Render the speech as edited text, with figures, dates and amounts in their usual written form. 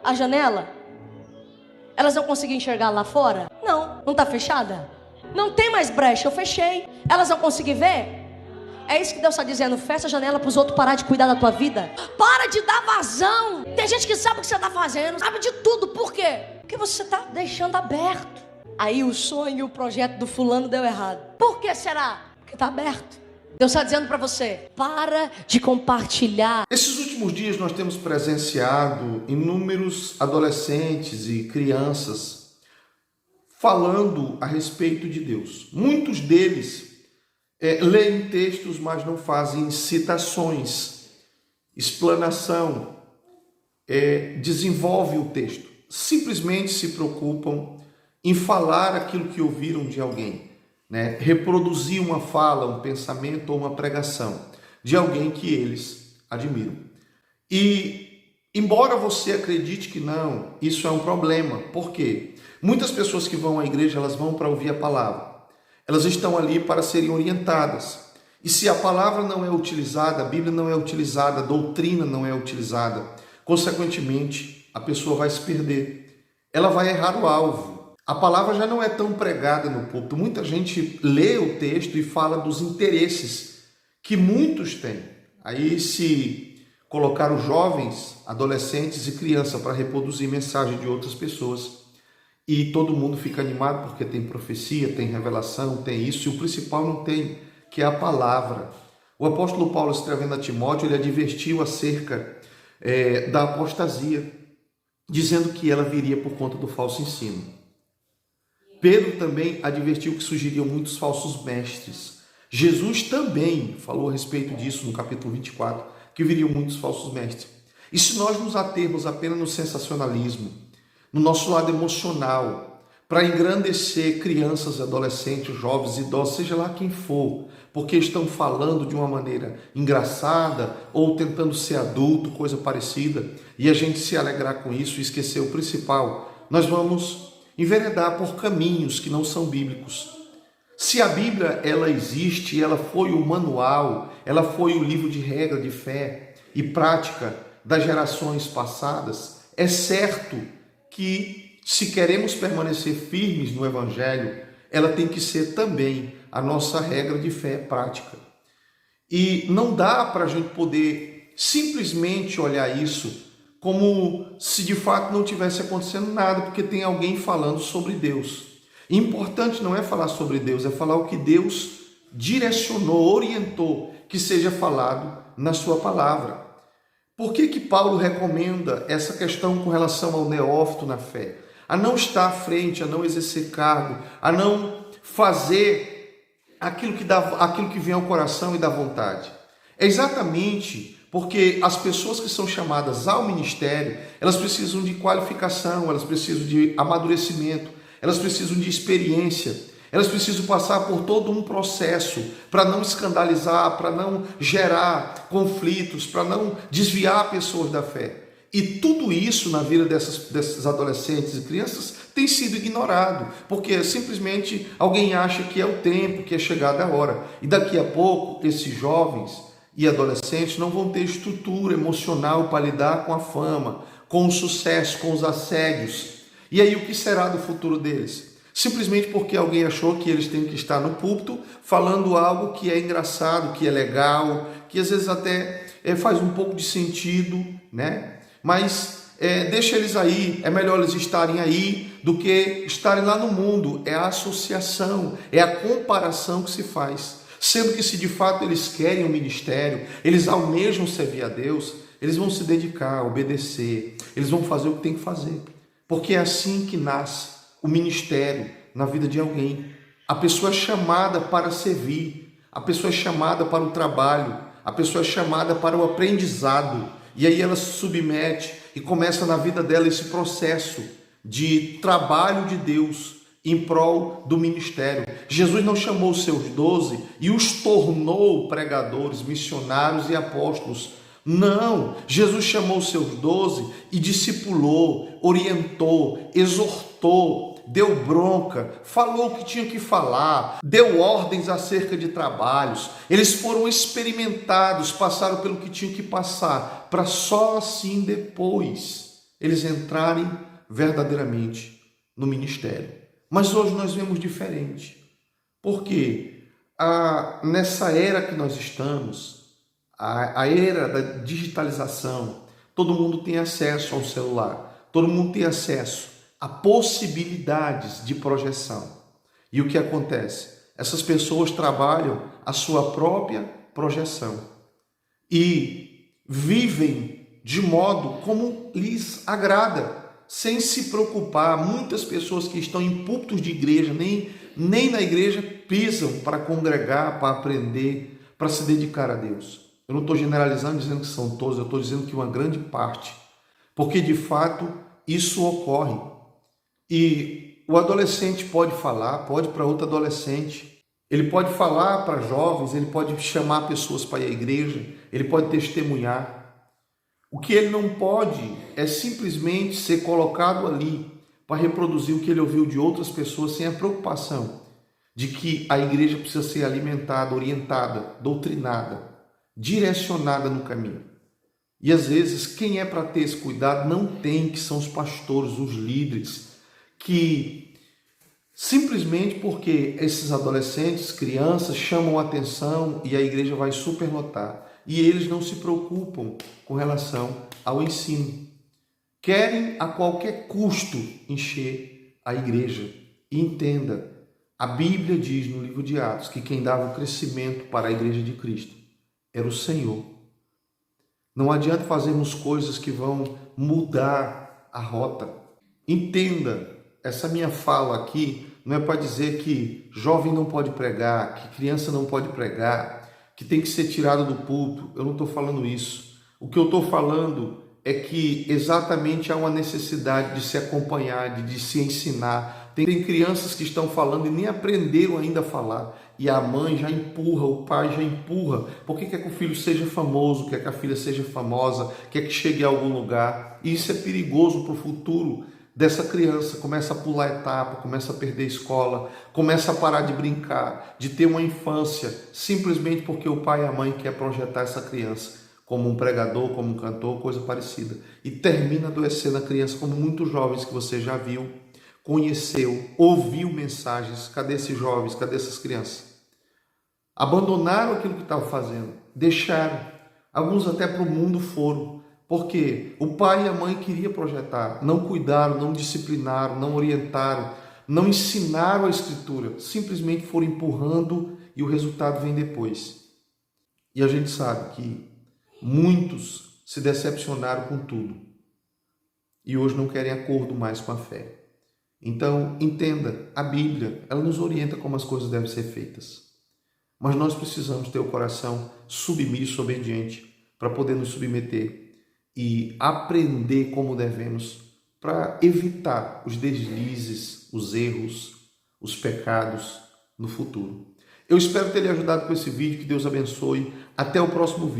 a janela? Elas vão conseguir enxergar lá fora? Não, não está fechada? Não tem mais brecha, eu fechei. Elas vão conseguir ver? É isso que Deus está dizendo. Fecha a janela para os outros parar de cuidar da tua vida. Para de dar vazão. Tem gente que sabe o que você está fazendo, sabe de tudo. Por quê? Porque você está deixando aberto. Aí o sonho e o projeto do fulano deu errado. Por que será? Porque está aberto. Deus está dizendo para você, para de compartilhar. Esses últimos dias nós temos presenciado inúmeros adolescentes e crianças falando a respeito de Deus. Muitos deles leem textos, mas não fazem citações, explanação, desenvolve o texto. Simplesmente se preocupam em falar aquilo que ouviram de alguém. Reproduzir uma fala, um pensamento ou uma pregação de alguém que eles admiram. E, embora você acredite que não, isso é um problema. Por quê? Muitas pessoas que vão à igreja, elas vão para ouvir a palavra. Elas estão ali para serem orientadas. E se a palavra não é utilizada, a Bíblia não é utilizada, a doutrina não é utilizada, consequentemente, a pessoa vai se perder. Ela vai errar o alvo. A palavra já não é tão pregada no púlpito. Muita gente lê o texto e fala dos interesses que muitos têm. Aí se colocar os jovens, adolescentes e crianças para reproduzir mensagem de outras pessoas e todo mundo fica animado porque tem profecia, tem revelação, tem isso, e o principal não tem, que é a palavra. O apóstolo Paulo, escrevendo a Timóteo, ele advertiu acerca da apostasia, dizendo que ela viria por conta do falso ensino. Pedro também advertiu que surgiriam muitos falsos mestres. Jesus também falou a respeito disso no capítulo 24, que viriam muitos falsos mestres. E se nós nos atermos apenas no sensacionalismo, no nosso lado emocional, para engrandecer crianças, adolescentes, jovens, idosos, seja lá quem for, porque estão falando de uma maneira engraçada ou tentando ser adulto, coisa parecida, e a gente se alegrar com isso e esquecer o principal, nós vamos enveredar por caminhos que não são bíblicos. Se a Bíblia ela existe, ela foi o manual, ela foi o livro de regra de fé e prática das gerações passadas, é certo que se queremos permanecer firmes no Evangelho, ela tem que ser também a nossa regra de fé prática. E não dá para a gente poder simplesmente olhar isso como se de fato não tivesse acontecendo nada, porque tem alguém falando sobre Deus. Importante não é falar sobre Deus, é falar o que Deus direcionou, orientou que seja falado na sua palavra. Por que Paulo recomenda essa questão com relação ao neófito na fé? A não estar à frente, a não exercer cargo, a não fazer aquilo que vem ao coração e dá vontade. É exatamente porque as pessoas que são chamadas ao ministério, elas precisam de qualificação, elas precisam de amadurecimento, elas precisam de experiência, elas precisam passar por todo um processo para não escandalizar, para não gerar conflitos, para não desviar pessoas da fé. E tudo isso na vida desses adolescentes e crianças tem sido ignorado, porque simplesmente alguém acha que é o tempo, que é chegada a hora. E daqui a pouco esses jovens e adolescentes não vão ter estrutura emocional para lidar com a fama, com o sucesso, com os assédios. E aí o que será do futuro deles? Simplesmente porque alguém achou que eles têm que estar no púlpito falando algo que é engraçado, que é legal, que às vezes até faz um pouco de sentido, né? Mas deixa eles aí, é melhor eles estarem aí do que estarem lá no mundo. É a associação, é a comparação que se faz. Sendo que se de fato eles querem o ministério, eles almejam servir a Deus, eles vão se dedicar, obedecer, eles vão fazer o que tem que fazer. Porque é assim que nasce o ministério na vida de alguém. A pessoa é chamada para servir, a pessoa é chamada para o trabalho, a pessoa é chamada para o aprendizado. E aí ela se submete e começa na vida dela esse processo de trabalho de Deus em prol do ministério. Jesus não chamou os seus 12 e os tornou pregadores, missionários e apóstolos. Não, Jesus chamou os seus 12 e discipulou, orientou, exortou, deu bronca, falou o que tinha que falar, deu ordens acerca de trabalhos. Eles foram experimentados, passaram pelo que tinham que passar, para só assim depois eles entrarem verdadeiramente no ministério. Mas hoje nós vemos diferente. Porque nessa era que nós estamos, a era da digitalização, todo mundo tem acesso ao celular, todo mundo tem acesso a possibilidades de projeção. E o que acontece? Essas pessoas trabalham a sua própria projeção e vivem de modo como lhes agrada, sem se preocupar. Muitas pessoas que estão em púlpitos de igreja, nem na igreja pisam para congregar, para aprender, para se dedicar a Deus. Eu não estou generalizando dizendo que são todos, eu estou dizendo que uma grande parte, porque de fato isso ocorre. E o adolescente pode falar, pode para outro adolescente, ele pode falar para jovens, ele pode chamar pessoas para ir à igreja, ele pode testemunhar. O que ele não pode é simplesmente ser colocado ali para reproduzir o que ele ouviu de outras pessoas sem a preocupação de que a igreja precisa ser alimentada, orientada, doutrinada, direcionada no caminho. E às vezes quem é para ter esse cuidado não tem, que são os pastores, os líderes, que simplesmente porque esses adolescentes, crianças chamam a atenção e a igreja vai superlotar. E eles não se preocupam com relação ao ensino. Querem a qualquer custo encher a igreja. E entenda, a Bíblia diz no livro de Atos que quem dava o crescimento para a igreja de Cristo era o Senhor. Não adianta fazermos coisas que vão mudar a rota. Entenda, essa minha fala aqui não é para dizer que jovem não pode pregar, que criança não pode pregar, que tem que ser tirado do púlpito. Eu não estou falando isso. O que eu estou falando é que exatamente há uma necessidade de se acompanhar, de se ensinar. Tem crianças que estão falando e nem aprenderam ainda a falar. E a mãe já empurra, o pai já empurra. Porque quer que o filho seja famoso, quer que a filha seja famosa, quer que chegue a algum lugar. E isso é perigoso para o futuro dessa criança. Começa a pular etapa, começa a perder a escola, começa a parar de brincar, de ter uma infância, simplesmente porque o pai e a mãe quer projetar essa criança como um pregador, como um cantor, coisa parecida. E termina adoecendo a criança, como muitos jovens que você já viu, conheceu, ouviu mensagens. Cadê esses jovens? Cadê essas crianças? Abandonaram aquilo que estavam fazendo, deixaram. Alguns até para o mundo foram. Porque o pai e a mãe queriam projetar, não cuidaram, não disciplinaram, não orientaram, não ensinaram a escritura, simplesmente foram empurrando e o resultado vem depois. E a gente sabe que muitos se decepcionaram com tudo e hoje não querem acordo mais com a fé. Então, entenda, a Bíblia, ela nos orienta como as coisas devem ser feitas. Mas nós precisamos ter o coração submisso, obediente, para poder nos submeter e aprender como devemos para evitar os deslizes, os erros, os pecados no futuro. Eu espero ter lhe ajudado com esse vídeo, que Deus abençoe. Até o próximo vídeo.